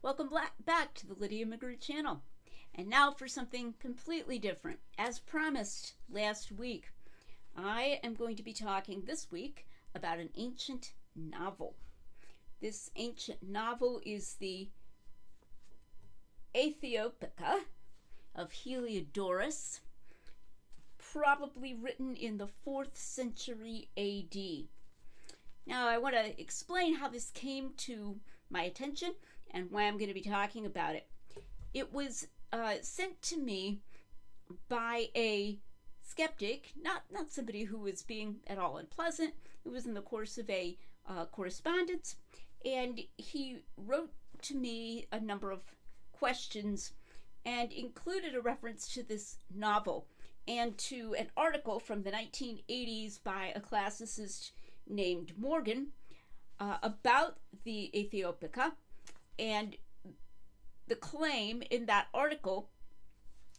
Welcome back to the Lydia McGrew channel. And now for something completely different. As promised last week, I am going to be talking this week about an ancient novel. This ancient novel is the Aithiopika of Heliodoros, probably written in the 4th century AD. Now, I want to explain how this came to my attention and why I'm going to be talking about it. It was sent to me by a skeptic, not somebody who was being at all unpleasant. It was in the course of a correspondence, and he wrote to me a number of questions and included a reference to this novel and to an article from the 1980s by a classicist named Morgan about the Aithiopika, and the claim in that article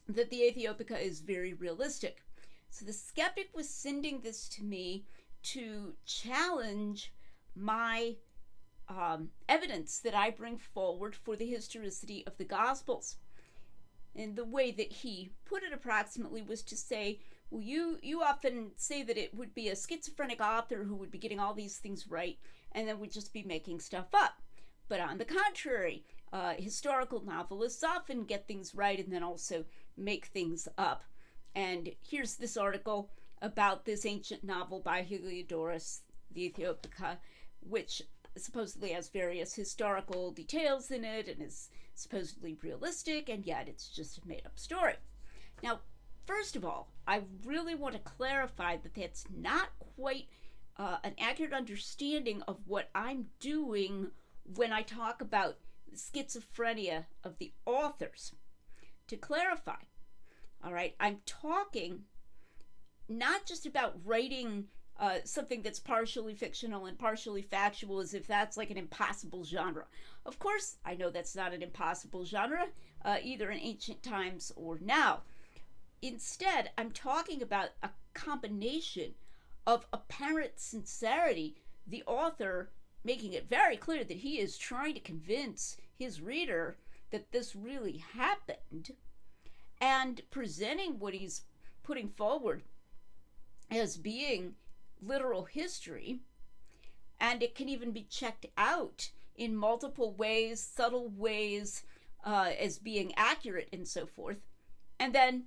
that the Aithiopika is very realistic. So the skeptic was sending this to me to challenge my evidence that I bring forward for the historicity of the Gospels. And the way that he put it approximately was to say, well, you often say that it would be a schizophrenic author who would be getting all these things right and then would just be making stuff up. But on the contrary, historical novelists often get things right and then also make things up. And here's this article about this ancient novel by Heliodoros, the Athiopica, which supposedly has various historical details in it and is supposedly realistic, and yet it's just a made-up story. Now, first of all, I really want to clarify that that's not quite an accurate understanding of what I'm doing when I talk about schizophrenia of the authors. To clarify, all right, I'm talking not just about writing something that's partially fictional and partially factual as if that's like an impossible genre. Of course, I know that's not an impossible genre, either in ancient times or now. Instead, I'm talking about a combination of apparent sincerity, the author making it very clear that he is trying to convince his reader that this really happened, and presenting what he's putting forward as being literal history, and it can even be checked out in multiple ways, subtle ways, as being accurate and so forth, and then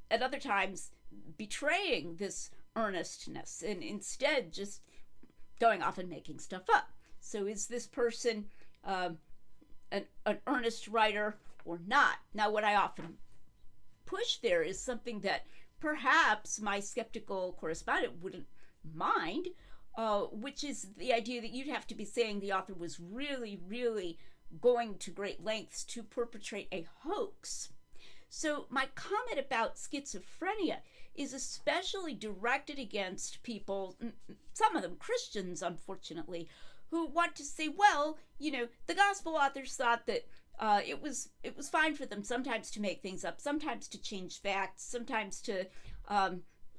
at other times betraying this earnestness and instead just going off and making stuff up. So is this person an earnest writer or not? Now, what I often push there is something that perhaps my skeptical correspondent wouldn't mind, which is the idea that you'd have to be saying the author was really, really going to great lengths to perpetrate a hoax. So my comment about schizophrenia is especially directed against people, some of them Christians, unfortunately, who want to say, well, you know, the gospel authors thought that it was fine for them sometimes to make things up, sometimes to change facts, sometimes to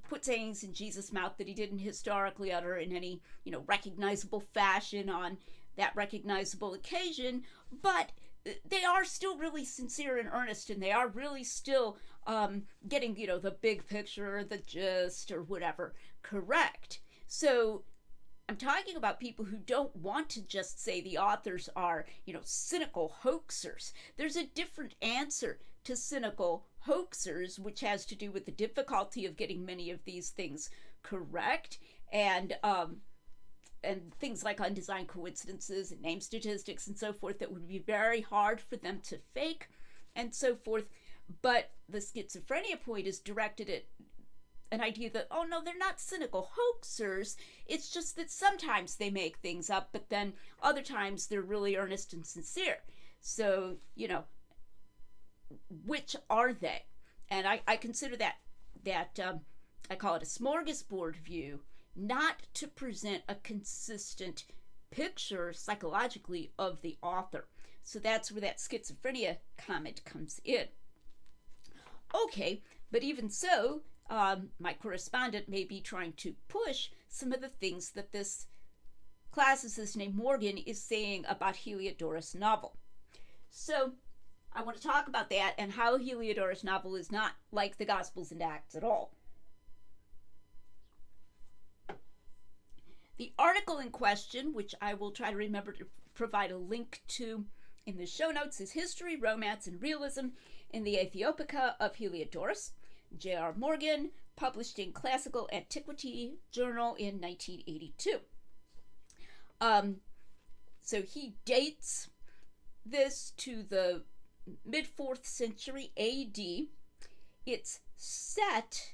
put sayings in Jesus' mouth that he didn't historically utter in any, recognizable fashion on that recognizable occasion, but they are still really sincere and earnest, and they are really still getting, the big picture, the gist, or whatever, correct. So I'm talking about people who don't want to just say the authors are, cynical hoaxers. There's a different answer to cynical hoaxers, which has to do with the difficulty of getting many of these things correct, and things like undesigned coincidences and name statistics and so forth that would be very hard for them to fake and so forth. But the schizophrenia point is directed at an idea that, oh no, they're not cynical hoaxers. It's just that sometimes they make things up, but then other times they're really earnest and sincere. So, which are they? And I consider that I call it a smorgasbord view, not to present a consistent picture psychologically of the author. So that's where that schizophrenia comment comes in. Okay, but even so, my correspondent may be trying to push some of the things that this classicist named Morgan is saying about Heliodoros' novel. So I want to talk about that and how Heliodoros' novel is not like the Gospels and Acts at all. The article in question, which I will try to remember to provide a link to in the show notes, is History, Romance, and Realism in the Aithiopika of Heliodoros, J.R. Morgan, published in Classical Antiquity Journal in 1982. So he dates this to the mid-4th century AD. It's set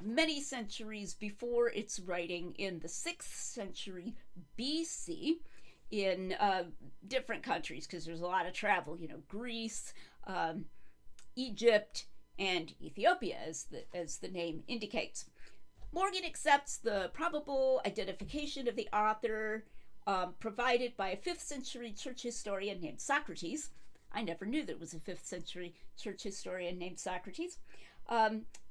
many centuries before its writing in the 6th century BC in different countries, because there's a lot of travel, Greece, Egypt, and Ethiopia, as the name indicates. Morgan accepts the probable identification of the author provided by a 5th century church historian named Socrates. I never knew there was a 5th century church historian named Socrates.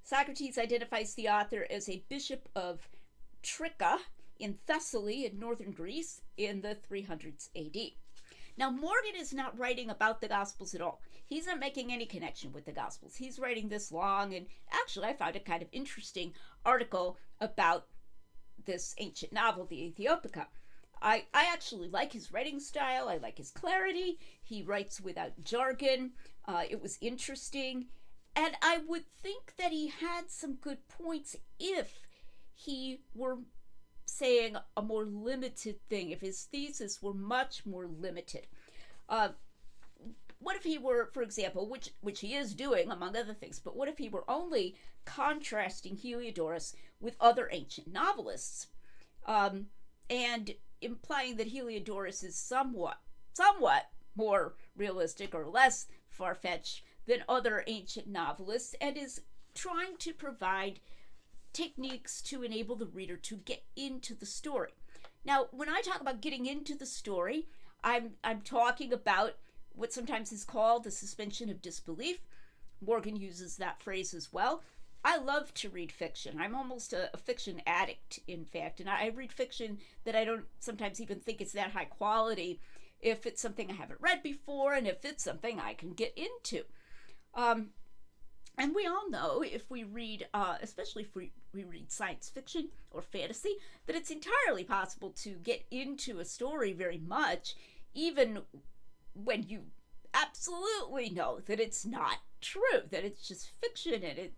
Socrates identifies the author as a bishop of Tricca in Thessaly in northern Greece in the 300s AD. Now, Morgan is not writing about the Gospels at all. He's not making any connection with the Gospels. He's writing this long, and actually I found a kind of interesting article about this ancient novel, the Aithiopika. I actually like his writing style. I like his clarity. He writes without jargon. It was interesting. And I would think that he had some good points if he were saying a more limited thing, if his thesis were much more limited. What if he were, for example, which he is doing among other things, but what if he were only contrasting Heliodoros with other ancient novelists, and implying that Heliodoros is somewhat more realistic or less far-fetched than other ancient novelists, and is trying to provide techniques to enable the reader to get into the story. Now, when I talk about getting into the story, I'm talking about what sometimes is called the suspension of disbelief. Morgan uses that phrase as well. I love to read fiction. I'm almost a fiction addict, in fact, and I read fiction that I don't sometimes even think it's that high quality if it's something I haven't read before and if it's something I can get into. And we all know, if we read, especially if we read science fiction or fantasy, that it's entirely possible to get into a story very much, even when you absolutely know that it's not true, that it's just fiction and it,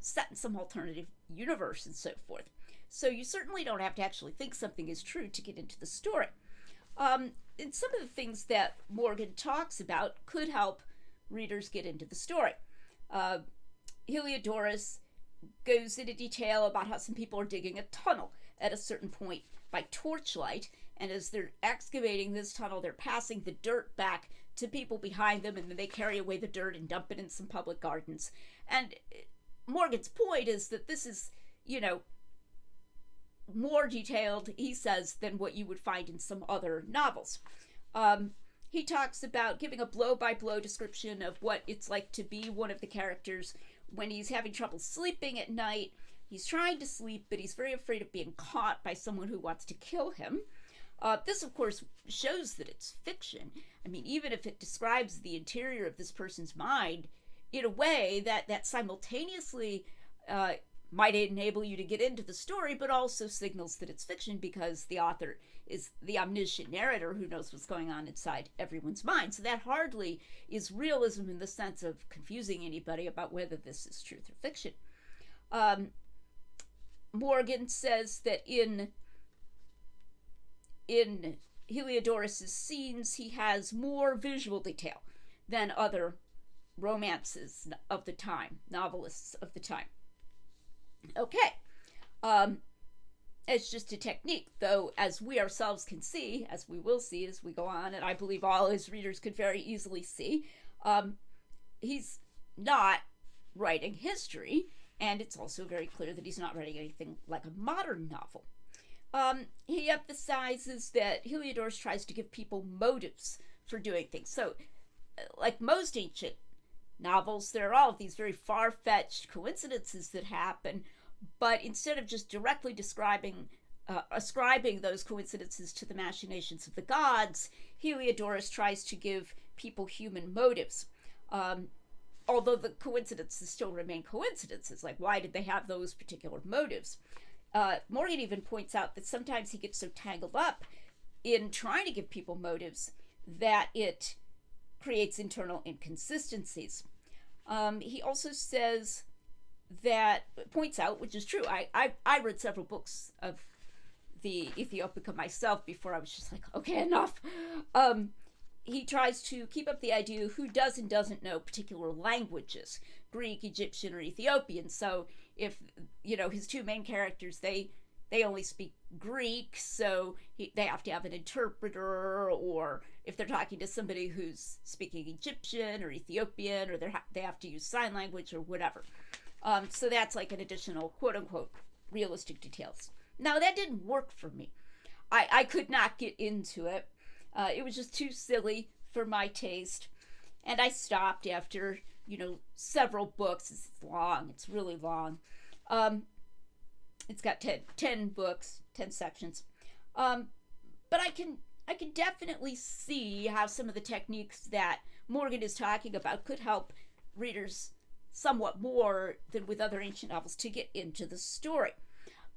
set in some alternative universe and so forth. So you certainly don't have to actually think something is true to get into the story. And some of the things that Morgan talks about could help readers get into the story. Heliodoros goes into detail about how some people are digging a tunnel at a certain point by torchlight, and as they're excavating this tunnel, they're passing the dirt back to people behind them, and then they carry away the dirt and dump it in some public gardens. And Morgan's point is that this is, more detailed, he says, than what you would find in some other novels. He talks about giving a blow-by-blow description of what it's like to be one of the characters when he's having trouble sleeping at night. He's trying to sleep, but he's very afraid of being caught by someone who wants to kill him. This, of course, shows that it's fiction. I mean, even if it describes the interior of this person's mind in a way that simultaneously might enable you to get into the story, but also signals that it's fiction because the author is the omniscient narrator who knows what's going on inside everyone's mind. So that hardly is realism in the sense of confusing anybody about whether this is truth or fiction. Morgan says that in Heliodoros' scenes, he has more visual detail than other romances of the time, novelists of the time. Okay. It's just a technique, though, as we ourselves can see, as we will see as we go on, and I believe all his readers could very easily see, he's not writing history, and it's also very clear that he's not writing anything like a modern novel. He emphasizes that Heliodoros tries to give people motives for doing things. So, like most ancient novels, there are all of these very far-fetched coincidences that happen, but instead of just directly ascribing those coincidences to the machinations of the gods, Heliodoros tries to give people human motives. Although the coincidences still remain coincidences, like why did they have those particular motives? Morgan even points out that sometimes he gets so tangled up in trying to give people motives that it creates internal inconsistencies. He also says that, points out, which is true, I read several books of the Aithiopika myself before I was just like, okay, enough. He tries to keep up the idea of who does and doesn't know particular languages, Greek, Egyptian, or Ethiopian. So if, his two main characters, they only speak Greek, so they have to have an interpreter, or if they're talking to somebody who's speaking Egyptian or Ethiopian, or they have to use sign language or whatever. So that's like an additional quote-unquote realistic details. Now, that didn't work for me. I could not get into it. It was just too silly for my taste. And I stopped after, several books. It's long. It's really long. It's got 10 books, 10 sections. But I can definitely see how some of the techniques that Morgan is talking about could help readers somewhat more than with other ancient novels to get into the story.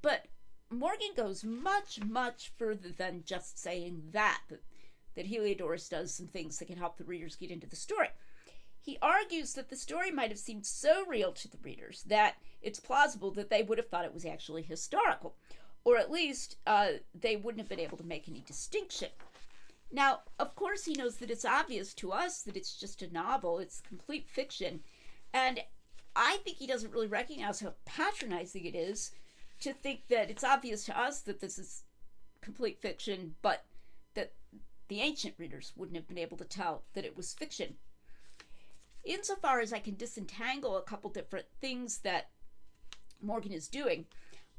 But Morgan goes much, much further than just saying that Heliodoros does some things that can help the readers get into the story. He argues that the story might have seemed so real to the readers that it's plausible that they would have thought it was actually historical, or at least they wouldn't have been able to make any distinction. Now, of course, he knows that it's obvious to us that it's just a novel, it's complete fiction, and I think he doesn't really recognize how patronizing it is to think that it's obvious to us that this is complete fiction, but that the ancient readers wouldn't have been able to tell that it was fiction. Insofar as I can disentangle a couple different things that Morgan is doing,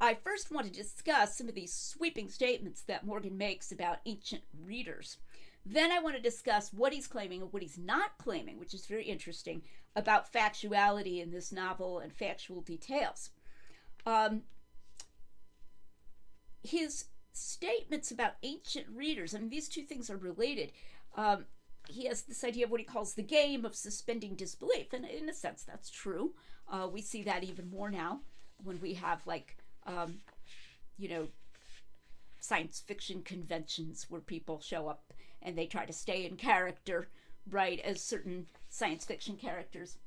I first want to discuss some of these sweeping statements that Morgan makes about ancient readers. Then I want to discuss what he's claiming and what he's not claiming, which is very interesting, about factuality in this novel and factual details. His statements about ancient readers, these two things are related. He has this idea of what he calls the game of suspending disbelief, and in a sense that's true. We see that even more now when we have science fiction conventions where people show up and they try to stay in character, right, as certain science fiction characters.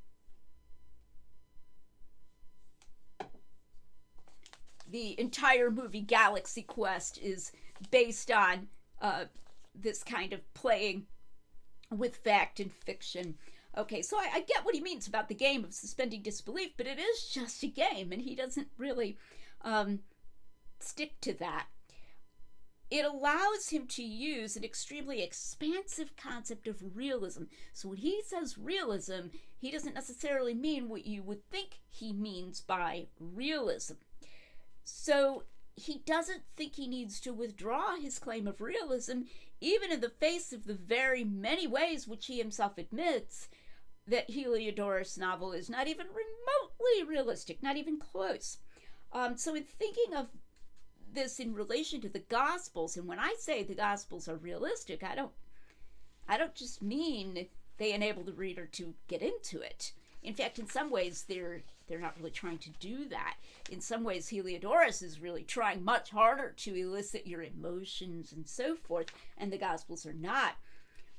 The entire movie Galaxy Quest is based on this kind of playing with fact and fiction. Okay, so I get what he means about the game of suspending disbelief, but it is just a game, and he doesn't really stick to that. It allows him to use an extremely expansive concept of realism. So when he says realism, he doesn't necessarily mean what you would think he means by realism. So he doesn't think he needs to withdraw his claim of realism, even in the face of the very many ways which he himself admits that Heliodoros' novel is not even remotely realistic, not even close. So in thinking of this in relation to the Gospels, and when I say the Gospels are realistic, I don't just mean they enable the reader to get into it. In fact, in some ways, they're not really trying to do that. In some ways, Heliodoros is really trying much harder to elicit your emotions and so forth, and the Gospels are not.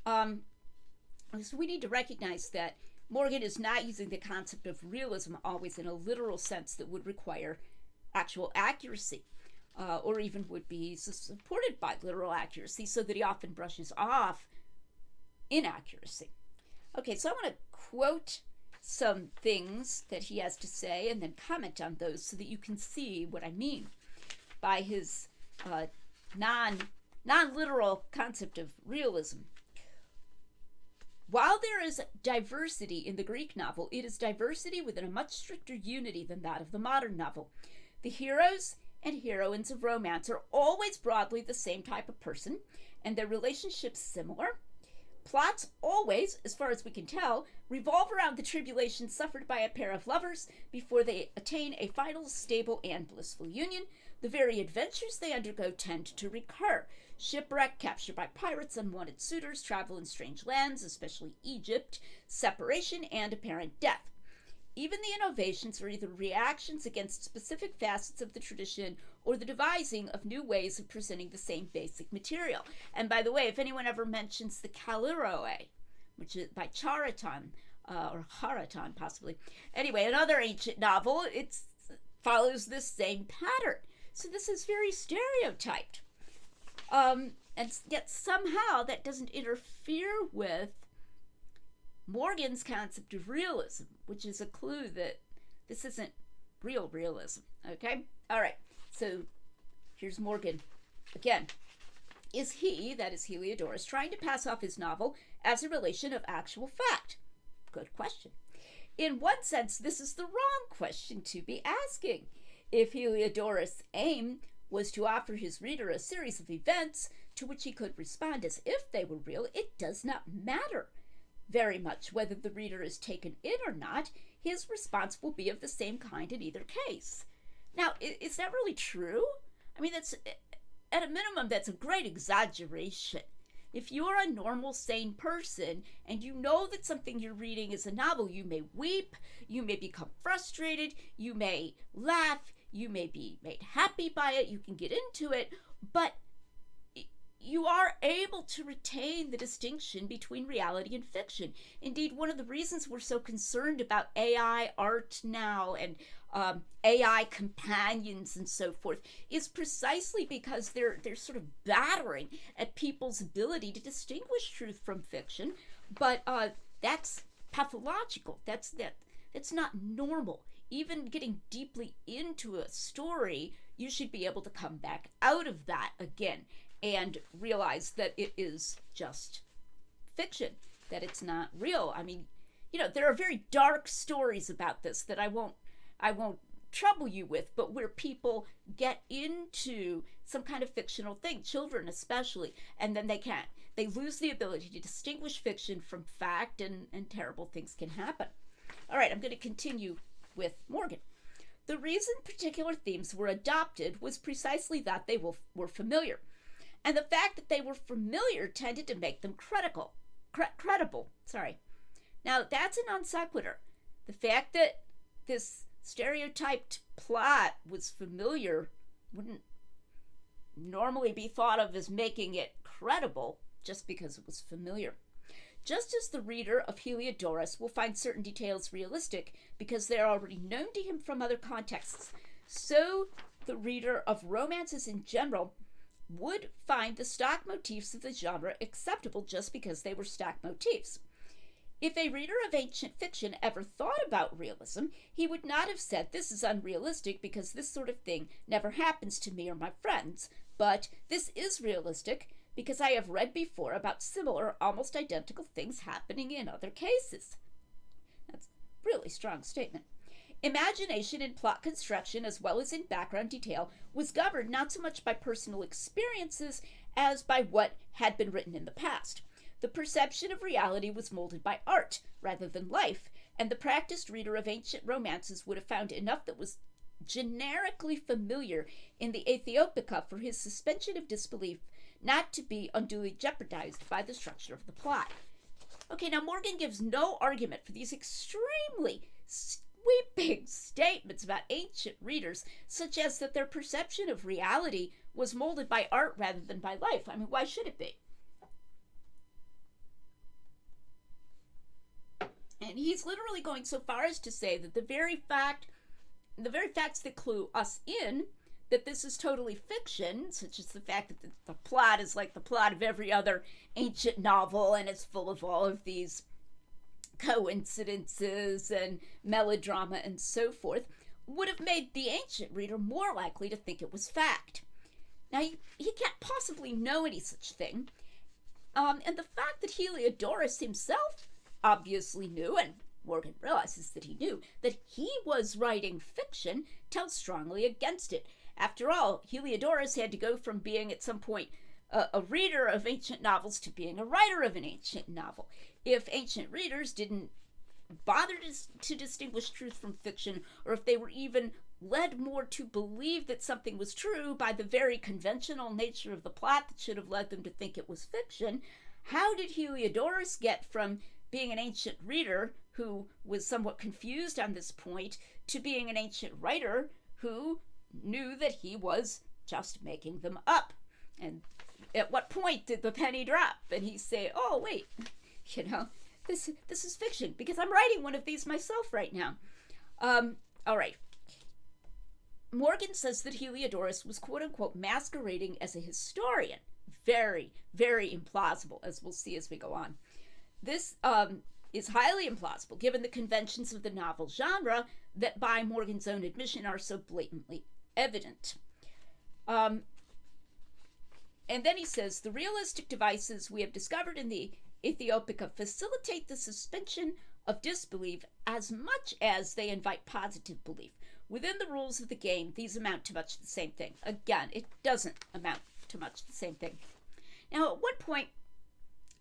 So we need to recognize that Morgan is not using the concept of realism always in a literal sense that would require actual accuracy, or even would be supported by literal accuracy, so that he often brushes off inaccuracy. Okay, so I want to quote some things that he has to say and then comment on those so that you can see what I mean by his non-literal concept of realism. While there is diversity in the Greek novel, it is diversity within a much stricter unity than that of the modern novel. The heroes and heroines of romance are always broadly the same type of person, and their relationships similar. Plots always, as far as we can tell, revolve around the tribulations suffered by a pair of lovers before they attain a final, stable, and blissful union. The very adventures they undergo tend to recur. shipwreck, captured by pirates, unwanted suitors, travel in strange lands, especially Egypt, separation, and apparent death. Even the innovations are either reactions against specific facets of the tradition or the devising of new ways of presenting the same basic material. And by the way, if anyone ever mentions the CHARICLEA, which is by Chariton, or Haraton possibly. Anyway, another ancient novel, it follows this same pattern. So this is very stereotyped. And yet somehow that doesn't interfere with Morgan's concept of realism, which is a clue that this isn't real realism. Okay? All right. So here's Morgan again. Is he, that is Heliodoros, trying to pass off his novel as a relation of actual fact? Good question. In one sense, this is the wrong question to be asking. If Heliodoros' aim was to offer his reader a series of events to which he could respond as if they were real, it does not matter very much whether the reader is taken in or not. His response will be of the same kind in either case. Now, is that really true? I mean, that's, at a minimum, that's a great exaggeration. If you're a normal, sane person and you know that something you're reading is a novel, you may weep, you may become frustrated, you may laugh, you may be made happy by it, you can get into it, but you are able to retain the distinction between reality and fiction. Indeed, one of the reasons we're so concerned about AI art now and AI companions and so forth is precisely because they're sort of battering at people's ability to distinguish truth from fiction. But that's pathological. That's not normal. Even getting deeply into a story, you should be able to come back out of that again and realize that it is just fiction, that it's not real. I mean, there are very dark stories about this that I won't trouble you with, but where people get into some kind of fictional thing, children especially, and then they lose the ability to distinguish fiction from fact, and terrible things can happen. All right, I'm going to continue with Morgan. The reason particular themes were adopted was precisely that they were familiar. And the fact that they were familiar tended to make them credible. Now, that's a non sequitur. The fact that this stereotyped plot was familiar wouldn't normally be thought of as making it credible just because it was familiar. Just as the reader of Heliodoros will find certain details realistic because they are already known to him from other contexts, so the reader of romances in general would find the stock motifs of the genre acceptable just because they were stock motifs. If a reader of ancient fiction ever thought about realism, he would not have said, "This is unrealistic because this sort of thing never happens to me or my friends," but "This is realistic because I have read before about similar, almost identical things happening in other cases." That's a really strong statement. Imagination in plot construction, as well as in background detail, was governed not so much by personal experiences as by what had been written in the past. The perception of reality was molded by art rather than life, and the practiced reader of ancient romances would have found enough that was generically familiar in the Aithiopika for his suspension of disbelief not to be unduly jeopardized by the structure of the plot. Okay, now Morgan gives no argument for these extremely sweeping statements about ancient readers, such as that their perception of reality was molded by art rather than by life. I mean, why should it be? And he's literally going so far as to say that the very facts that clue us in that this is totally fiction, such as the fact that the plot is like the plot of every other ancient novel and it's full of all of these coincidences and melodrama and so forth, would have made the ancient reader more likely to think it was fact. Now, he can't possibly know any such thing, and the fact that Heliodoros himself obviously knew, and Morgan realizes that he knew, that he was writing fiction tells strongly against it. After all, Heliodoros had to go from being at some point a reader of ancient novels to being a writer of an ancient novel. If ancient readers didn't bother to distinguish truth from fiction, or if they were even led more to believe that something was true by the very conventional nature of the plot that should have led them to think it was fiction, how did Heliodoros get from being an ancient reader who was somewhat confused on this point to being an ancient writer who knew that he was just making them up? And at what point did the penny drop and he say, oh, wait, this is fiction because I'm writing one of these myself right now. All right. Morgan says that Heliodoros was quote-unquote masquerading as a historian. Very, very implausible, as we'll see as we go on. This is highly implausible given the conventions of the novel genre that, by Morgan's own admission, are so blatantly evident. And then he says, the realistic devices we have discovered in the Aithiopika facilitate the suspension of disbelief as much as they invite positive belief. Within the rules of the game, these amount to much the same thing. Again, it doesn't amount to much the same thing. Now, at one point,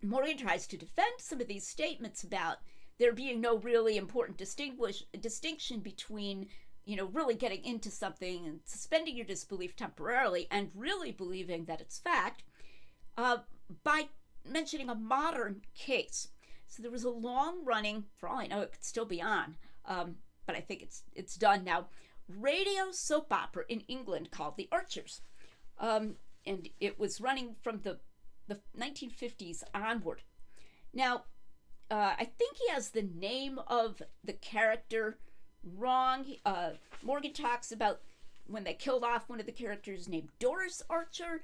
Morgan tries to defend some of these statements about there being no really important distinction between, really getting into something and suspending your disbelief temporarily and really believing that it's fact, by mentioning a modern case. So there was a long-running, for all I know, it could still be on, but I think it's done now, radio soap opera in England called The Archers. And it was running from the 1950s onward. Now, I think he has the name of the character wrong. Morgan talks about when they killed off one of the characters named Doris Archer,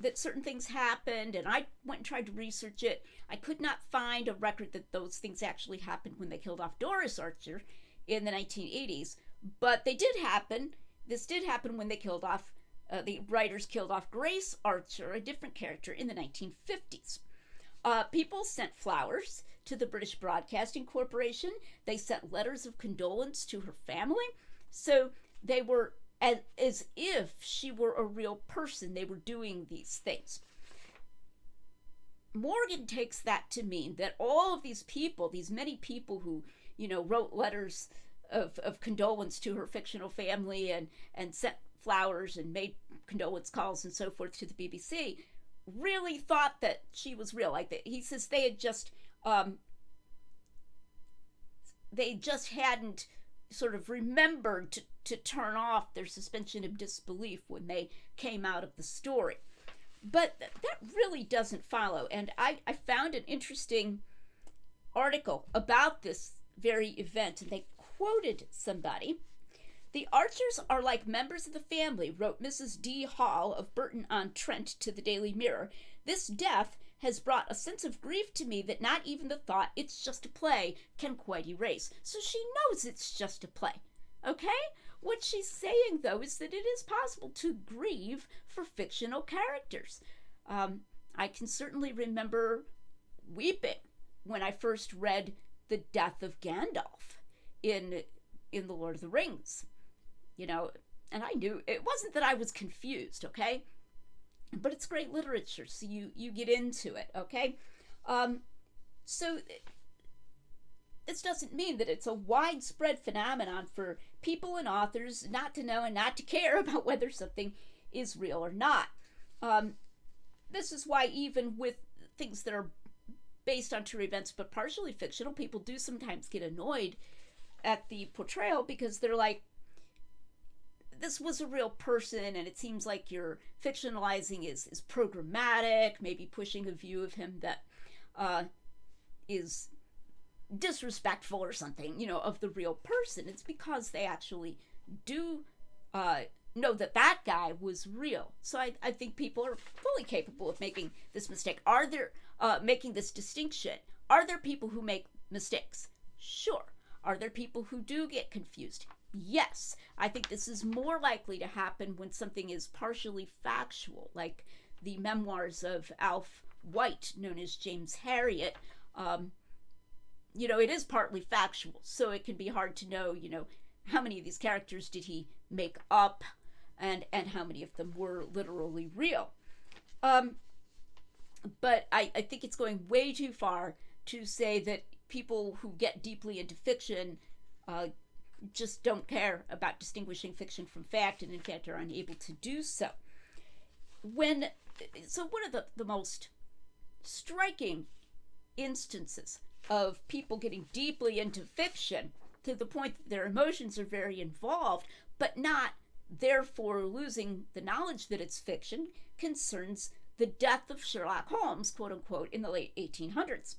that certain things happened, and I went and tried to research it. I could not find a record that those things actually happened when they killed off Doris Archer in the 1980s, but they did happen. This did happen when they killed off, the writers killed off Grace Archer, a different character, in the 1950s. People sent flowers to the British Broadcasting Corporation. They sent letters of condolence to her family. So they were, as if she were a real person, they were doing these things. Morgan takes that to mean that all of these people, these many people who, wrote letters of condolence to her fictional family and sent flowers and made condolence calls and so forth to the BBC, really thought that she was real. Like he says, they just hadn't sort of remembered to turn off their suspension of disbelief when they came out of the story. But that really doesn't follow. And I found an interesting article about this very event, and they quoted somebody. The Archers are like members of the family, wrote Mrs. D. Hall of Burton-on-Trent to the Daily Mirror. This death has brought a sense of grief to me that not even the thought it's just a play can quite erase. So she knows it's just a play, okay? What she's saying, though, is that it is possible to grieve for fictional characters. I can certainly remember weeping when I first read the death of Gandalf in The Lord of the Rings. And I knew it wasn't that I was confused, okay? But it's great literature, so you get into it, okay? So this doesn't mean that it's a widespread phenomenon for people and authors not to know and not to care about whether something is real or not. This is why even with things that are based on true events but partially fictional, people do sometimes get annoyed at the portrayal because they're like, this was a real person and it seems like you're fictionalizing is programmatic, maybe pushing a view of him that is disrespectful or something, of the real person. It's because they actually do know that guy was real. So I think people are fully capable of making this mistake. Are there, making this distinction? Are there people who make mistakes? Sure. Are there people who do get confused? Yes. I think this is more likely to happen when something is partially factual, like the memoirs of Alf White, known as James Harriet. It is partly factual, so it can be hard to know, how many of these characters did he make up and how many of them were literally real. But I think it's going way too far to say that people who get deeply into fiction just don't care about distinguishing fiction from fact, and in fact are unable to do so. One of the most striking instances of people getting deeply into fiction to the point that their emotions are very involved, but not therefore losing the knowledge that it's fiction, concerns the death of Sherlock Holmes, quote unquote, in the late 1800s.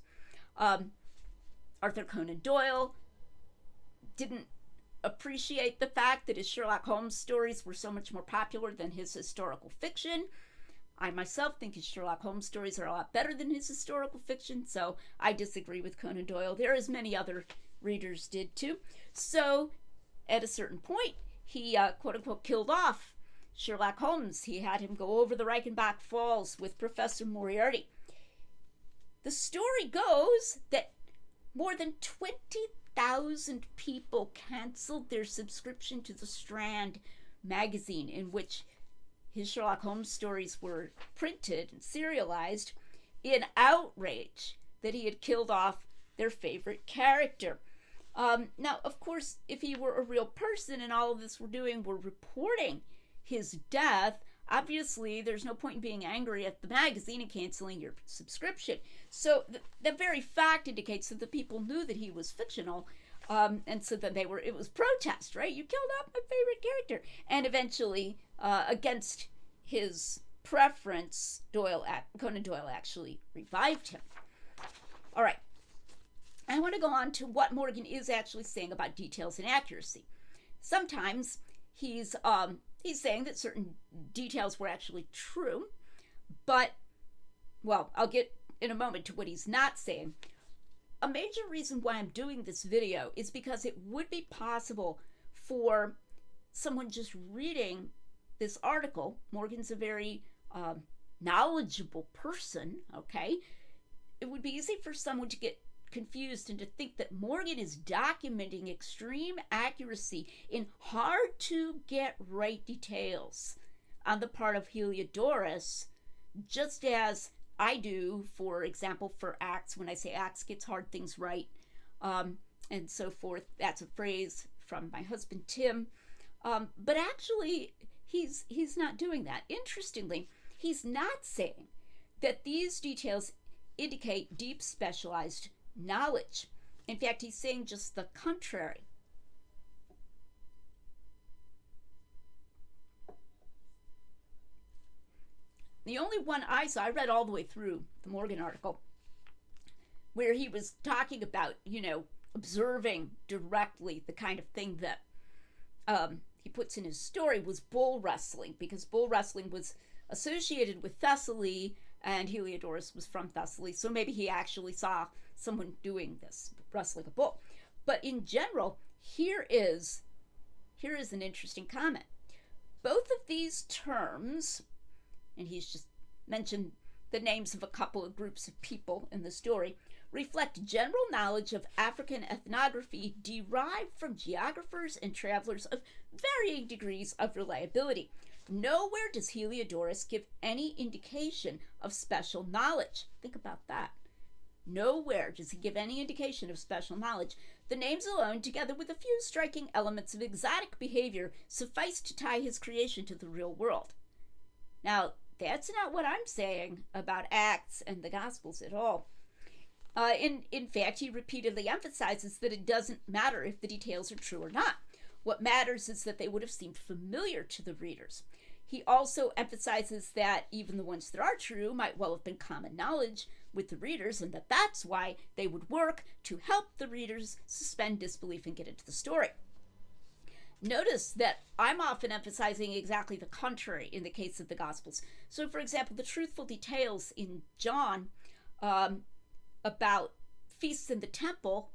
Arthur Conan Doyle didn't appreciate the fact that his Sherlock Holmes stories were so much more popular than his historical fiction. I myself think his Sherlock Holmes stories are a lot better than his historical fiction, so I disagree with Conan Doyle. There, as many other readers did too. So at a certain point, he quote unquote killed off Sherlock Holmes. He had him go over the Reichenbach Falls with Professor Moriarty. The story goes that more than 20,000 people canceled their subscription to the Strand magazine, in which his Sherlock Holmes stories were printed and serialized, in outrage that he had killed off their favorite character. Now, of course, if he were a real person and all of this we're doing were reporting his death, obviously there's no point in being angry at the magazine and canceling your subscription. So the very fact indicates that the people knew that he was fictional, and so that it was protest, right? You killed off my favorite character. And eventually, against his preference, Conan Doyle actually revived him. All right. I want to go on to what Morgan is actually saying about details and accuracy. Sometimes he's saying that certain details were actually true, but, well, I'll get in a moment to what he's not saying. A major reason why I'm doing this video is because it would be possible for someone just reading this article. Morgan's a very knowledgeable person, okay? It would be easy for someone to get confused and to think that Morgan is documenting extreme accuracy in hard to get right details on the part of Heliodoros, just as I do, for example, for Axe. When I say Axe gets hard things right, and so forth. That's a phrase from my husband Tim. But actually, he's not doing that. Interestingly, he's not saying that these details indicate deep specialized knowledge. In fact, he's saying just the contrary. The only one I saw, I read all the way through the Morgan article, where he was talking about, observing directly the kind of thing that he puts in his story, was bull wrestling, because bull wrestling was associated with Thessaly, and Heliodoros was from Thessaly, so maybe he actually saw someone doing this, wrestling a bull. But in general, here is an interesting comment. Both of these terms, and he's just mentioned the names of a couple of groups of people in the story, reflect general knowledge of African ethnography derived from geographers and travelers of varying degrees of reliability. Nowhere does Heliodoros give any indication of special knowledge. Think about that. Nowhere does he give any indication of special knowledge. The names alone, together with a few striking elements of exotic behavior, suffice to tie his creation to the real world. Now, that's not what I'm saying about Acts and the Gospels at all. In fact, he repeatedly emphasizes that it doesn't matter if the details are true or not. What matters is that they would have seemed familiar to the readers. He also emphasizes that even the ones that are true might well have been common knowledge with the readers, and that's why they would work to help the readers suspend disbelief and get into the story. Notice that I'm often emphasizing exactly the contrary in the case of the Gospels. So, for example, the truthful details in John about feasts in the temple,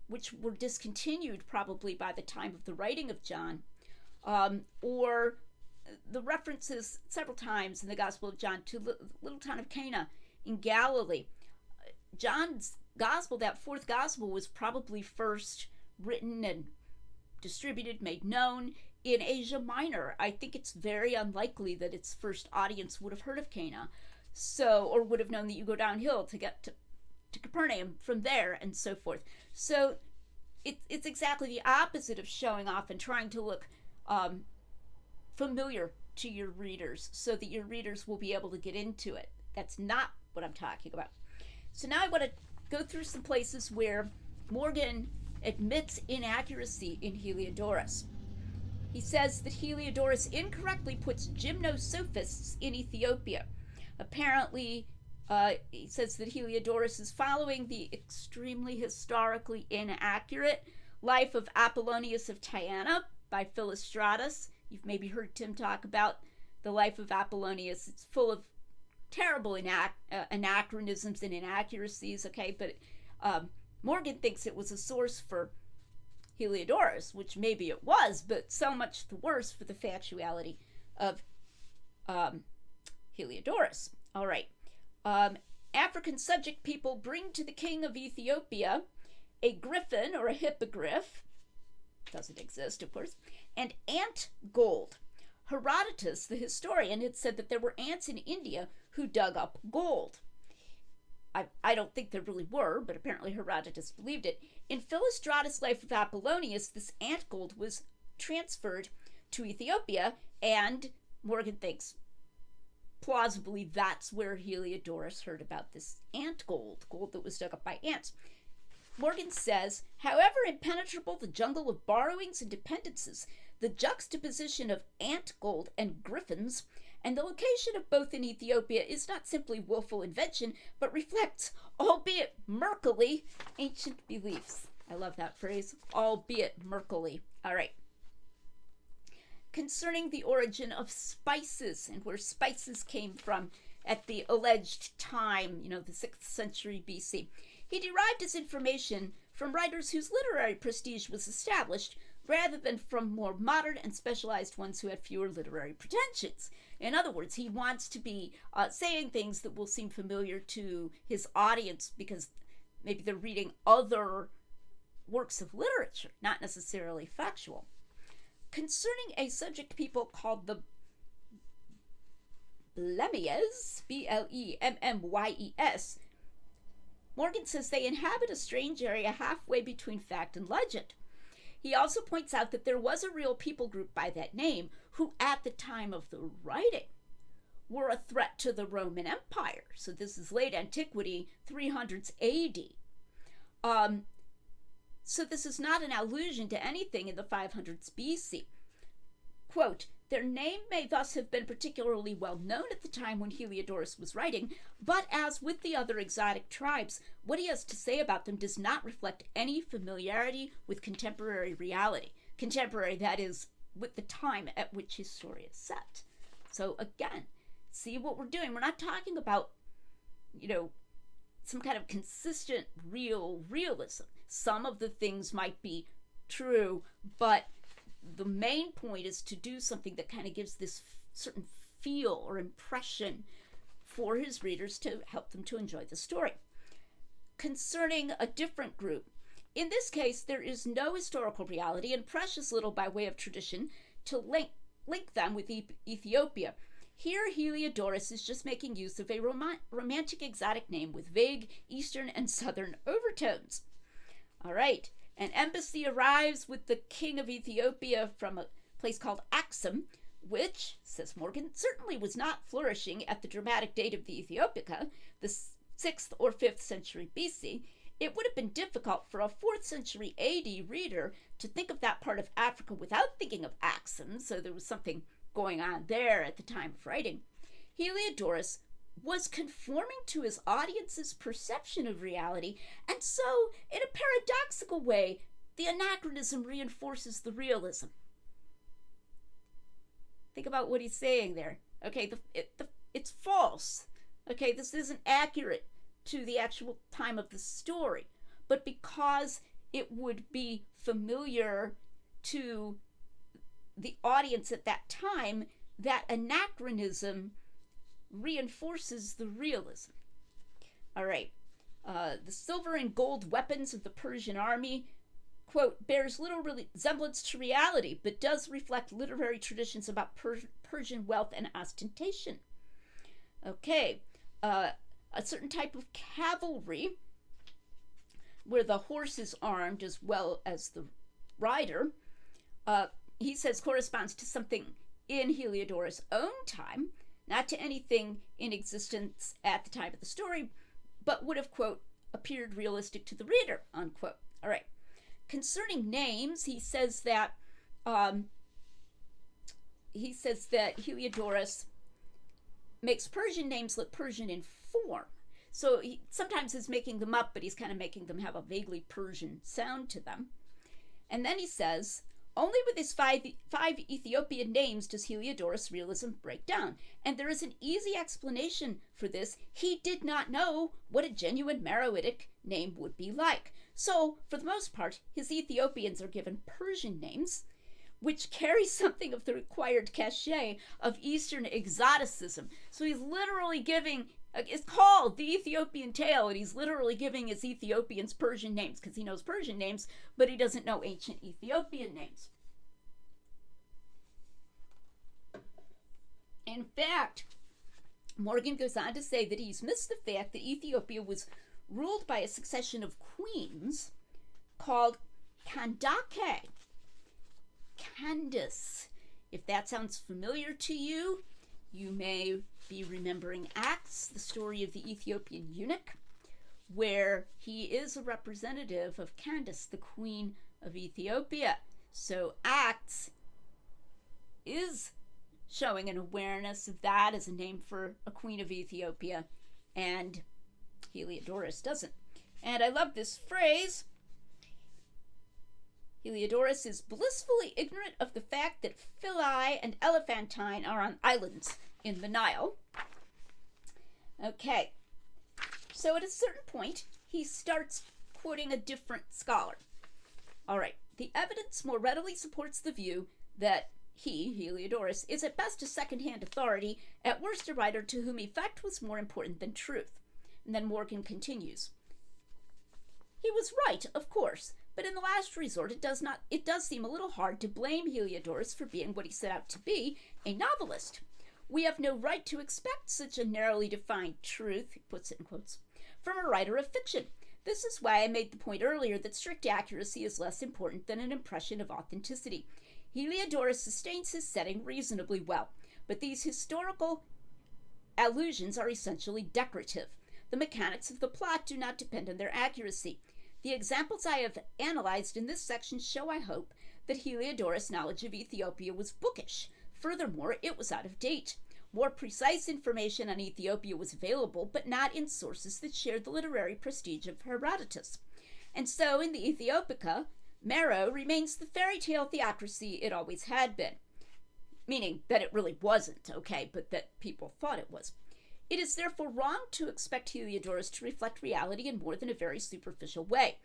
which were discontinued probably by the time of the writing of John, or the references several times in the Gospel of John to the little town of Cana in Galilee. John's Gospel, that fourth Gospel, was probably first written and distributed, made known in Asia Minor. I think it's very unlikely that its first audience would have heard of Cana, or would have known that you go downhill to get to Capernaum from there, and so forth. So it's exactly the opposite of showing off and trying to look familiar to your readers so that your readers will be able to get into it. That's not what I'm talking about. So now I want to go through some places where Morgan admits inaccuracy in Heliodoros. He says that Heliodoros incorrectly puts gymnosophists in Ethiopia. Apparently, he says that Heliodoros is following the extremely historically inaccurate life of Apollonius of Tyana by Philostratus. You've maybe heard Tim talk about the life of Apollonius. It's full of terrible anachronisms and inaccuracies, okay? But Morgan thinks it was a source for Heliodoros, which maybe it was, but so much the worse for the factuality of Heliodoros. All right. African subject people bring to the king of Ethiopia a griffin or a hippogriff, doesn't exist, of course, and ant gold. Herodotus, the historian, had said that there were ants in India who dug up gold. I don't think there really were, but apparently Herodotus believed it. In Philostratus' Life of Apollonius, this ant gold was transferred to Ethiopia, and Morgan thinks plausibly that's where Heliodoros heard about this ant gold that was dug up by ants. Morgan says, however impenetrable the jungle of borrowings and dependences, the juxtaposition of ant gold and griffins and the location of both in Ethiopia is not simply willful invention, but reflects, albeit murkily, ancient beliefs. I love that phrase, albeit murkily. All right. Concerning the origin of spices and where spices came from at the alleged time, the 6th century BC, he derived his information from writers whose literary prestige was established, rather than from more modern and specialized ones who had fewer literary pretensions. In other words, he wants to be saying things that will seem familiar to his audience because maybe they're reading other works of literature, not necessarily factual. Concerning a subject people called the Blemmyes, Blemmyes, Morgan says they inhabit a strange area halfway between fact and legend. He also points out that there was a real people group by that name who, at the time of the writing, were a threat to the Roman Empire. So this is late antiquity, 300s AD. So this is not an allusion to anything in the 500s BC. Quote, their name may thus have been particularly well known at the time when Heliodoros was writing, but as with the other exotic tribes, what he has to say about them does not reflect any familiarity with contemporary reality. Contemporary, that is, with the time at which his story is set. So again, see what we're doing. We're not talking about, some kind of consistent realism. Some of the things might be true, but the main point is to do something that kind of gives this certain feel or impression for his readers to help them to enjoy the story. Concerning a different group, in this case, there is no historical reality and precious little by way of tradition to link them with Ethiopia. Here, Heliodoros is just making use of a romantic exotic name with vague eastern and southern overtones. All right. An embassy arrives with the king of Ethiopia from a place called Axum, which, says Morgan, certainly was not flourishing at the dramatic date of the Aithiopika, the 6th or 5th century BC. It would have been difficult for a 4th century AD reader to think of that part of Africa without thinking of Axum, so there was something going on there at the time of writing. Heliodoros was conforming to his audience's perception of reality, and so, in a paradoxical way, the anachronism reinforces the realism. Think about what he's saying there. Okay, it's false. Okay, this isn't accurate to the actual time of the story, but because it would be familiar to the audience at that time, that anachronism reinforces the realism. All right. The silver and gold weapons of the Persian army, quote, bears little resemblance to reality, but does reflect literary traditions about Persian wealth and ostentation. Okay. A certain type of cavalry where the horse is armed as well as the rider, he says corresponds to something in Heliodoros' own time, not to anything in existence at the time of the story, but would have, quote, appeared realistic to the reader, unquote. All right. Concerning names, he says that Heliodoros makes Persian names look Persian in form. So he sometimes is making them up, but he's kind of making them have a vaguely Persian sound to them. And then he says, only with his five Ethiopian names does Heliodoros' realism break down. And there is an easy explanation for this. He did not know what a genuine Meroitic name would be like. So, for the most part, his Ethiopians are given Persian names, which carry something of the required cachet of Eastern exoticism. So he's literally giving, it's called the Ethiopian Tale, and he's literally giving his Ethiopians Persian names, because he knows Persian names, but he doesn't know ancient Ethiopian names. In fact, Morgan goes on to say that he's missed the fact that Ethiopia was ruled by a succession of queens called Kandake. Candace. If that sounds familiar to you, you may be remembering Acts, the story of the Ethiopian eunuch, where he is a representative of Candace, the queen of Ethiopia. So Acts is showing an awareness of that as a name for a queen of Ethiopia, and Heliodoros doesn't. And I love this phrase. Heliodoros is blissfully ignorant of the fact that Philae and Elephantine are on islands in the Nile. Okay, so at a certain point, he starts quoting a different scholar. All right, the evidence more readily supports the view that he, Heliodoros, is at best a second-hand authority, at worst a writer to whom effect was more important than truth. And then Morgan continues. He was right, of course, but in the last resort it does seem a little hard to blame Heliodoros for being what he set out to be, a novelist. We have no right to expect such a narrowly defined truth, he puts it in quotes, from a writer of fiction. This is why I made the point earlier that strict accuracy is less important than an impression of authenticity. Heliodoros sustains his setting reasonably well, but these historical allusions are essentially decorative. The mechanics of the plot do not depend on their accuracy. The examples I have analyzed in this section show, I hope, that Heliodoros' knowledge of Ethiopia was bookish. Furthermore, it was out of date. More precise information on Ethiopia was available, but not in sources that shared the literary prestige of Herodotus. And so, in the Aithiopika, Meroe remains the fairy tale theocracy it always had been. Meaning that it really wasn't, okay, but that people thought it was. It is therefore wrong to expect Heliodoros to reflect reality in more than a very superficial way.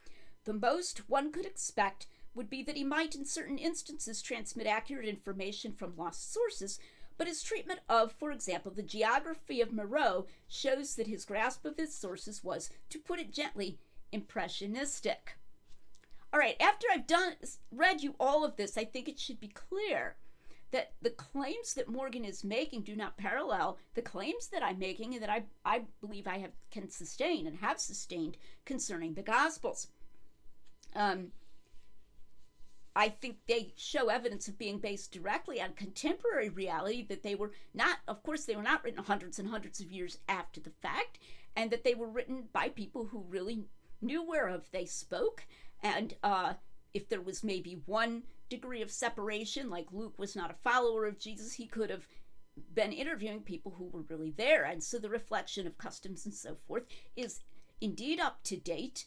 The most one could expect would be that he might in certain instances transmit accurate information from lost sources, but his treatment of, for example, the geography of Meroe shows that his grasp of his sources was, to put it gently, impressionistic. All right, after I've read you all of this, I think it should be clear that the claims that Morgan is making do not parallel the claims that I'm making and that I believe can sustain and have sustained concerning the Gospels. I think they show evidence of being based directly on contemporary reality, that they were not written hundreds and hundreds of years after the fact, and that they were written by people who really knew whereof they spoke. And if there was maybe one degree of separation, like Luke was not a follower of Jesus, he could have been interviewing people who were really there. And so the reflection of customs and so forth is indeed up to date,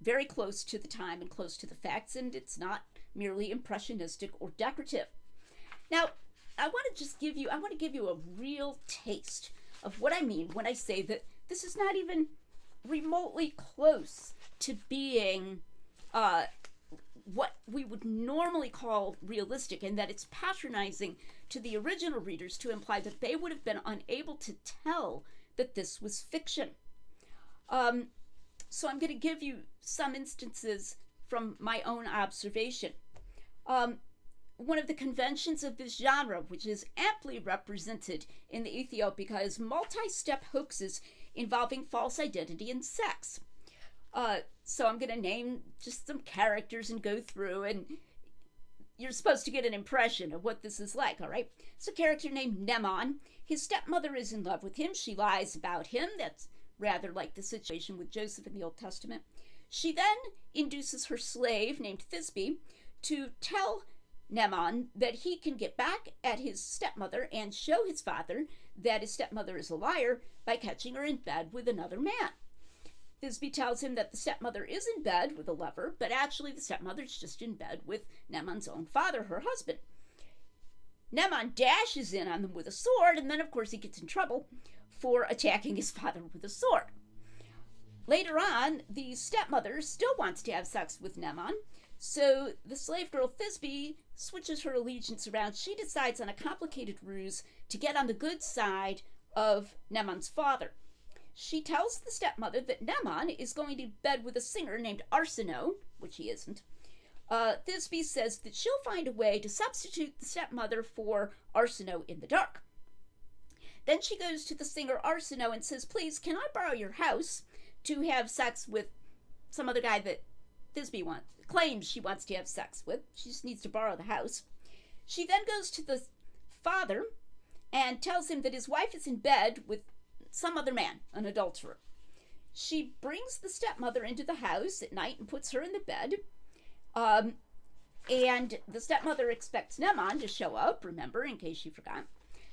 very close to the time and close to the facts, and it's not merely impressionistic or decorative. Now, I want to give you a real taste of what I mean when I say that this is not even remotely close to being what we would normally call realistic, and that it's patronizing to the original readers to imply that they would have been unable to tell that this was fiction. So I'm going to give you some instances from my own observation. One of the conventions of this genre, which is amply represented in the Aithiopika, is multi-step hoaxes involving false identity and sex. So I'm going to name just some characters and go through, and you're supposed to get an impression of what this is like, all right? It's a character named Nemon. His stepmother is in love with him. She lies about him. That's rather like the situation with Joseph in the Old Testament. She then induces her slave named Thisbe to tell Nemon that he can get back at his stepmother and show his father that his stepmother is a liar by catching her in bed with another man. Thisbe tells him that the stepmother is in bed with a lover, but actually the stepmother's just in bed with Nemon's own father, her husband. Nemon dashes in on them with a sword, and then of course he gets in trouble for attacking his father with a sword. Later on, the stepmother still wants to have sex with Nemon, so the slave girl Thisbe switches her allegiance around. She decides on a complicated ruse to get on the good side of Nemon's father. She tells the stepmother that Nemon is going to bed with a singer named Arsinoe, which he isn't. Thisbe says that she'll find a way to substitute the stepmother for Arsinoe in the dark. Then she goes to the singer Arsinoe and says, please, can I borrow your house to have sex with some other guy that Thisbe claims she wants to have sex with. She just needs to borrow the house. She then goes to the father and tells him that his wife is in bed with some other man, an adulterer. She brings the stepmother into the house at night and puts her in the bed. And the stepmother expects Nemon to show up, remember, in case you forgot.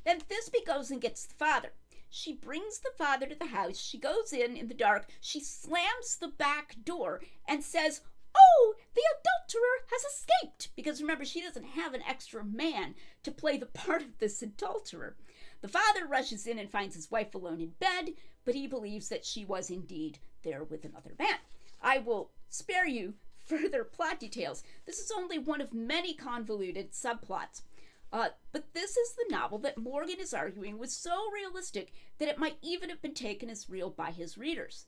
Then Thisbe goes and gets the father. She brings the father to the house. She goes in the dark. She slams the back door and says, oh, the adulterer has escaped. Because remember, she doesn't have an extra man to play the part of this adulterer. The father rushes in and finds his wife alone in bed, but he believes that she was indeed there with another man. I will spare you further plot details. This is only one of many convoluted subplots. But this is the novel that Morgan is arguing was so realistic that it might even have been taken as real by his readers.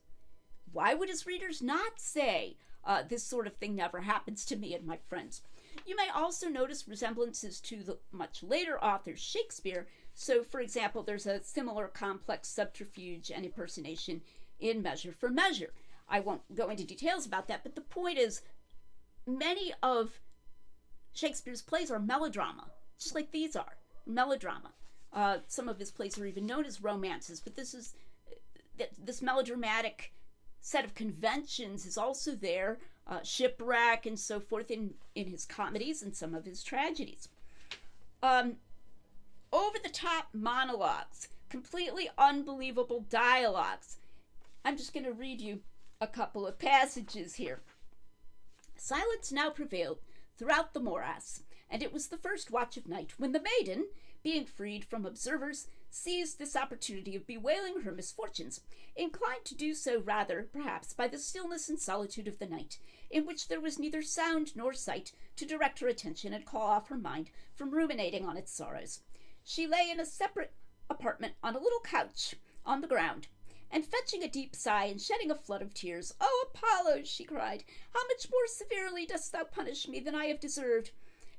Why would his readers not say, this sort of thing never happens to me and my friends? You may also notice resemblances to the much later author Shakespeare. So, for example, there's a similar complex subterfuge and impersonation in Measure for Measure. I won't go into details about that, but the point is, many of Shakespeare's plays are melodrama, just like these are, melodrama. Some of his plays are even known as romances, but this melodramatic set of conventions is also there, shipwreck and so forth in his comedies and some of his tragedies. Over-the-top monologues, completely unbelievable dialogues. I'm just going to read you a couple of passages here. Silence now prevailed throughout the morass, and it was the first watch of night when the maiden, being freed from observers, seized this opportunity of bewailing her misfortunes, inclined to do so rather, perhaps, by the stillness and solitude of the night, in which there was neither sound nor sight to direct her attention and call off her mind from ruminating on its sorrows. She lay in a separate apartment on a little couch on the ground, and fetching a deep sigh and shedding a flood of tears, "Oh, Apollo," she cried, "how much more severely dost thou punish me than I have deserved?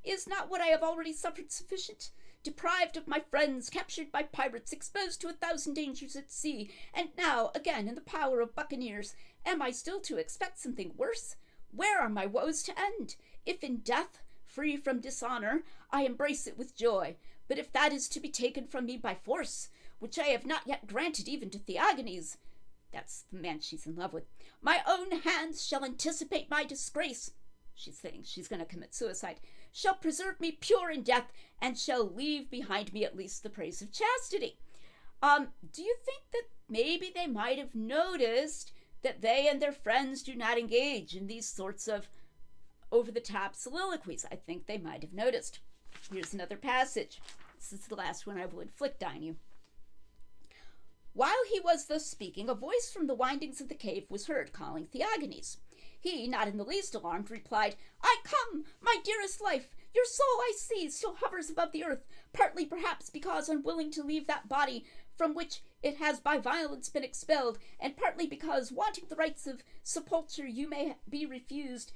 Is not what I have already suffered sufficient? Deprived of my friends, captured by pirates, exposed to 1,000 dangers at sea, and now again in the power of buccaneers, am I still to expect something worse? Where are my woes to end? If in death, free from dishonor, I embrace it with joy, but if that is to be taken from me by force, which I have not yet granted even to THEAGENES," that's the man she's in love with, "my own hands shall anticipate my disgrace," she's saying she's going to commit suicide, "shall preserve me pure in death, and shall leave behind me at least the praise of chastity." Do you think that maybe they might have noticed that they and their friends do not engage in these sorts of over-the-top soliloquies? I think they might have noticed. Here's another passage. This is the last one I will inflict on you. While he was thus speaking, a voice from the windings of the cave was heard calling THEAGENES. He, not in the least alarmed, replied, "I come, my dearest life. Your soul, I see, still hovers above the earth, partly perhaps because unwilling to leave that body from which it has by violence been expelled, and partly because, wanting the rites of sepulture, you may be refused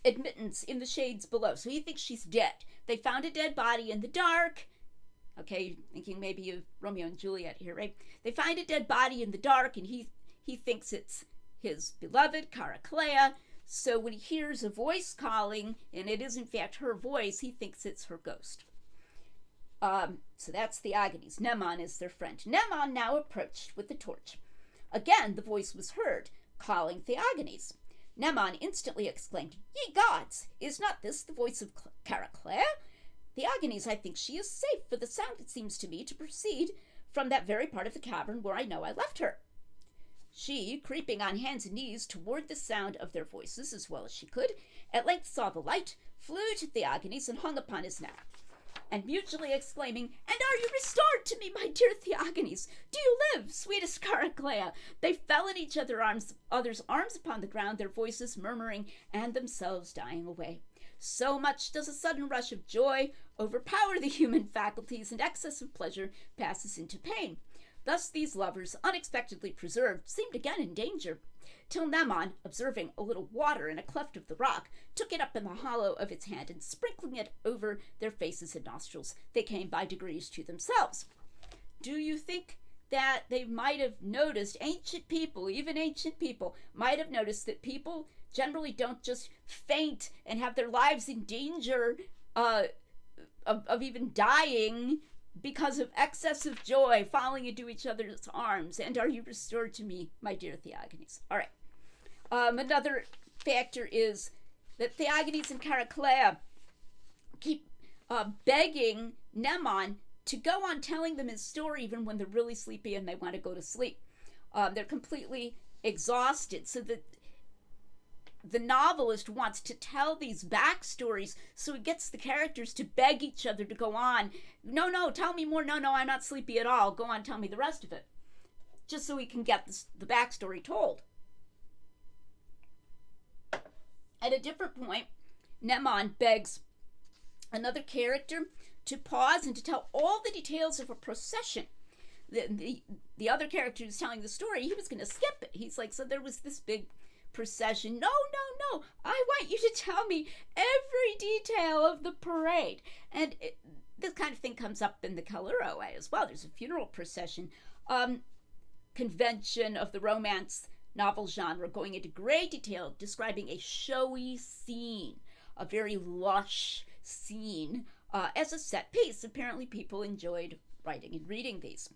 admittance in the shades below." So he thinks she's dead. They found a dead body in the dark. Okay, thinking maybe of Romeo and Juliet here, right? They find a dead body in the dark, and he thinks it's his beloved CHARICLEA. So when he hears a voice calling, and it is in fact her voice, he thinks it's her ghost. So that's Theagenes. Mnemon is their friend. Mnemon now approached with the torch. Again, the voice was heard, calling Theagenes. Mnemon instantly exclaimed, "Ye gods, is not this the voice of CHARICLEA? Theagenes, I think she is safe, for the sound, it seems to me, to proceed from that very part of the cavern where I know I left her." She, creeping on hands and knees toward the sound of their voices as well as she could, at length saw the light, flew to Theagenes, and hung upon his neck. And mutually exclaiming, "And are you restored to me, my dear Theagenes? Do you live, sweetest CHARICLEA?" They fell in each other's arms upon the ground, their voices murmuring and themselves dying away. So much does a sudden rush of joy overpower the human faculties, and excess of pleasure passes into pain. Thus these lovers, unexpectedly preserved, seemed again in danger, till Mnemon, observing a little water in a cleft of the rock, took it up in the hollow of its hand, and sprinkling it over their faces and nostrils, they came by degrees to themselves. Do you think that they might have noticed, ancient people, even ancient people, might have noticed that people generally don't just faint and have their lives in danger of even dying because of excessive joy, falling into each other's arms? And are you restored to me, my dear Theagenes? All right. Another factor is that Theagenes and CHARICLEA keep begging Mnemon to go on telling them his story even when they're really sleepy and they want to go to sleep. They're completely exhausted, so that the novelist wants to tell these backstories, so he gets the characters to beg each other to go on. No, tell me more. No, I'm not sleepy at all. Go on, tell me the rest of it. Just so he can get the backstory told. At a different point, Mnemon begs another character to pause and to tell all the details of a procession. The other character who's telling the story, he was going to skip it. He's like, so there was this big procession. No, I want you to tell me every detail of the parade. And this kind of thing comes up in the Calero as well. There's a funeral procession convention of the romance novel genre, going into great detail, describing a showy scene, a very lush scene, as a set piece. Apparently people enjoyed writing and reading these.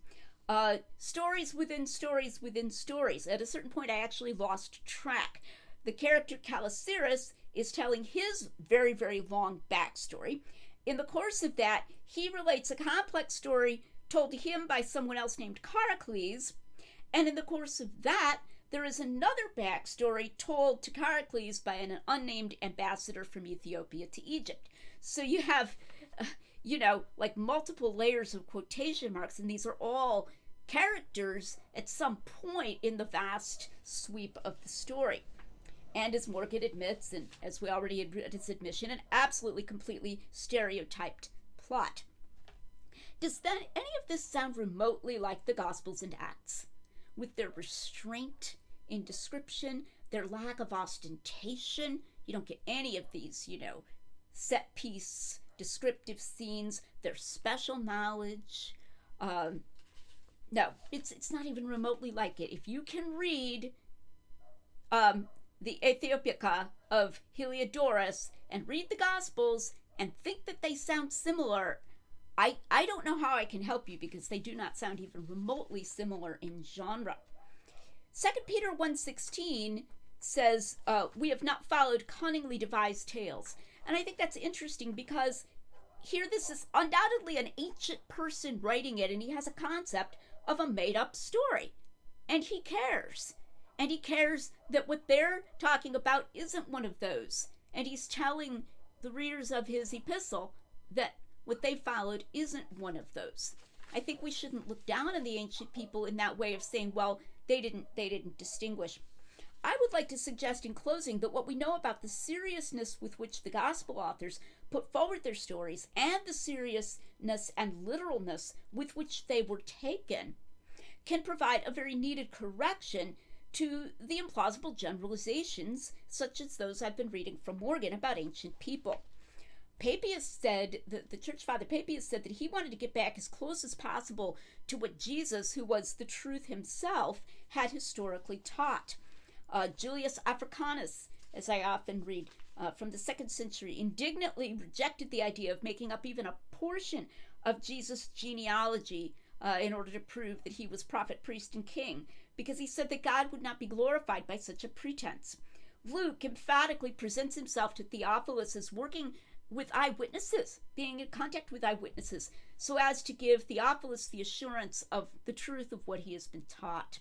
Stories within stories within stories. At a certain point, I actually lost track. The character Caliciris is telling his very, very long backstory. In the course of that, he relates a complex story told to him by someone else named Charicles. And in the course of that, there is another backstory told to Charicles by an unnamed ambassador from Ethiopia to Egypt. So you have, like multiple layers of quotation marks, and these are all characters at some point in the vast sweep of the story. And as Morgan admits, and as we already had read his admission, an absolutely completely stereotyped plot. Does then any of this sound remotely like the Gospels and Acts? With their restraint in description, their lack of ostentation. You don't get any of these, set piece descriptive scenes, their special knowledge. No, it's not even remotely like it. If you can read the Aithiopika of Heliodoros and read the Gospels and think that they sound similar, I don't know how I can help you, because they do not sound even remotely similar in genre. 2 Peter 1:16 says, we have not followed cunningly devised tales. And I think that's interesting, because here this is undoubtedly an ancient person writing it, and he has a concept of a made-up story. And he cares. And he cares that what they're talking about isn't one of those. And he's telling the readers of his epistle that what they followed isn't one of those. I think we shouldn't look down on the ancient people in that way of saying, well, they didn't distinguish. I would like to suggest in closing that what we know about the seriousness with which the gospel authors put forward their stories, and the seriousness and literalness with which they were taken, can provide a very needed correction to the implausible generalizations such as those I've been reading from Morgan about ancient people. Papias said, the church father Papias said that he wanted to get back as close as possible to what Jesus, who was the truth himself, had historically taught. Julius Africanus, as I often read, from the 2nd century, indignantly rejected the idea of making up even a portion of Jesus' genealogy in order to prove that he was prophet, priest, and king, because he said that God would not be glorified by such a pretense. Luke emphatically presents himself to Theophilus as working with eyewitnesses, being in contact with eyewitnesses, so as to give Theophilus the assurance of the truth of what he has been taught.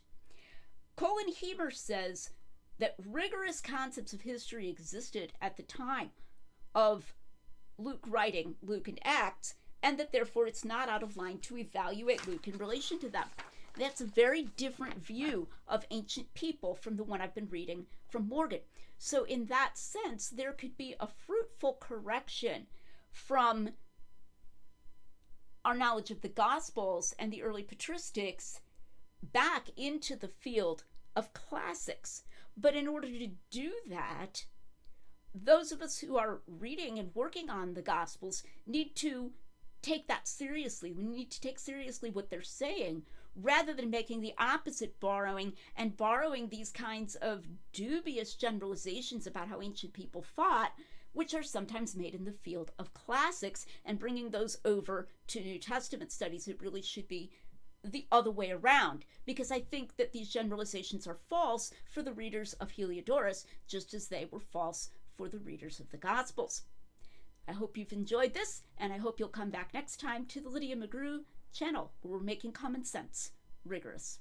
Colin Heemer says that rigorous concepts of history existed at the time of Luke writing Luke and Acts, and that therefore it's not out of line to evaluate Luke in relation to them. That's a very different view of ancient people from the one I've been reading from Morgan. So in that sense, there could be a fruitful correction from our knowledge of the Gospels and the early patristics back into the field of classics. But in order to do that, those of us who are reading and working on the Gospels need to take that seriously. We need to take seriously what they're saying, rather than making the opposite, borrowing these kinds of dubious generalizations about how ancient people thought, which are sometimes made in the field of classics, and bringing those over to New Testament studies. It really should be the other way around, because I think that these generalizations are false for the readers of Heliodoros, just as they were false for the readers of the Gospels. I hope you've enjoyed this, and I hope you'll come back next time to the Lydia McGrew channel, where we're making common sense rigorous.